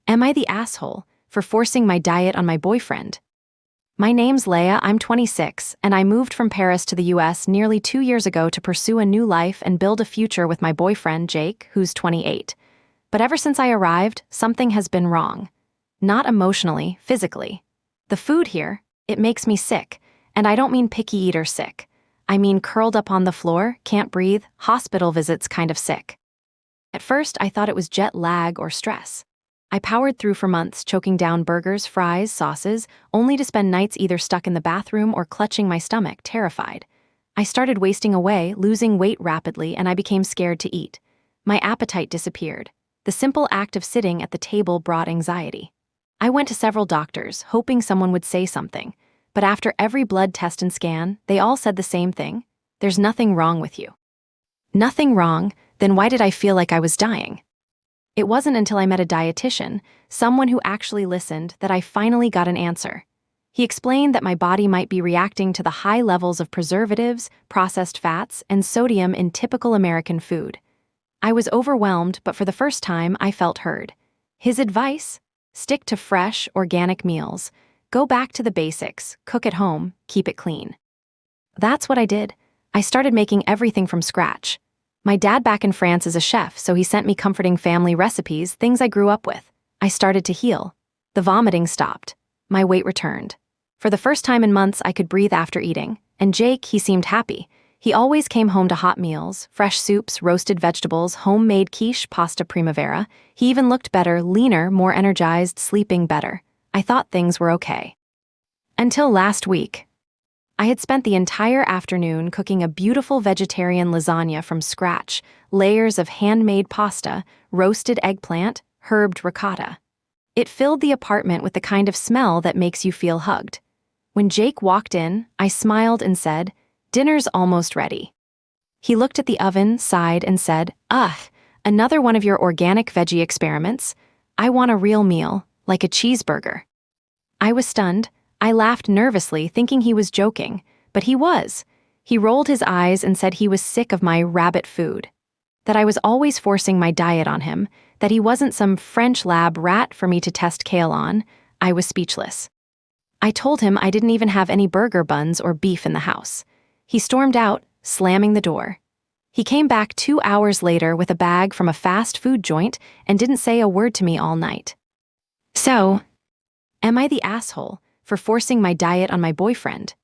Am I the asshole for forcing my diet on my boyfriend? My name's Leia, I'm 26, and I moved from Paris to the US nearly 2 years ago to pursue a new life and build a future with my boyfriend, Jake, who's 28. But ever since I arrived, something has been wrong. Not emotionally, physically. The food here, it makes me sick, and I don't mean picky eater sick. I mean curled up on the floor, can't breathe, hospital visits kind of sick. At first, I thought it was jet lag or stress. I powered through for months, choking down burgers, fries, sauces, only to spend nights either stuck in the bathroom or clutching my stomach, terrified. I started wasting away, losing weight rapidly, and I became scared to eat. My appetite disappeared. The simple act of sitting at the table brought anxiety. I went to several doctors, hoping someone would say something, but after every blood test and scan, they all said the same thing: there's nothing wrong with you. Nothing wrong? Then why did I feel like I was dying? It wasn't until I met a dietitian, someone who actually listened, that I finally got an answer. He explained that my body might be reacting to the high levels of preservatives, processed fats, and sodium in typical American food. I was overwhelmed, but for the first time, I felt heard. His advice? Stick to fresh, organic meals. Go back to the basics, cook at home, keep it clean. That's what I did. I started making everything from scratch. My dad back in France is a chef, so he sent me comforting family recipes, things I grew up with. I started to heal. The vomiting stopped. My weight returned. For the first time in months, I could breathe after eating. And Jake, he seemed happy. He always came home to hot meals, fresh soups, roasted vegetables, homemade quiche, pasta primavera. He even looked better, leaner, more energized, sleeping better. I thought things were okay. Until last week. I had spent the entire afternoon cooking a beautiful vegetarian lasagna from scratch, layers of handmade pasta, roasted eggplant, herbed ricotta. It filled the apartment with the kind of smell that makes you feel hugged. When Jake walked in, I smiled and said, "Dinner's almost ready." He looked at the oven, sighed, and said, "Ugh, another one of your organic veggie experiments? I want a real meal, like a cheeseburger." I was stunned. I laughed nervously, thinking he was joking, but he was. He rolled his eyes and said he was sick of my rabbit food, that I was always forcing my diet on him, that he wasn't some French lab rat for me to test kale on. I was speechless. I told him I didn't even have any burger buns or beef in the house. He stormed out, slamming the door. He came back 2 hours later with a bag from a fast food joint and didn't say a word to me all night. So, am I the asshole for forcing my diet on my boyfriend?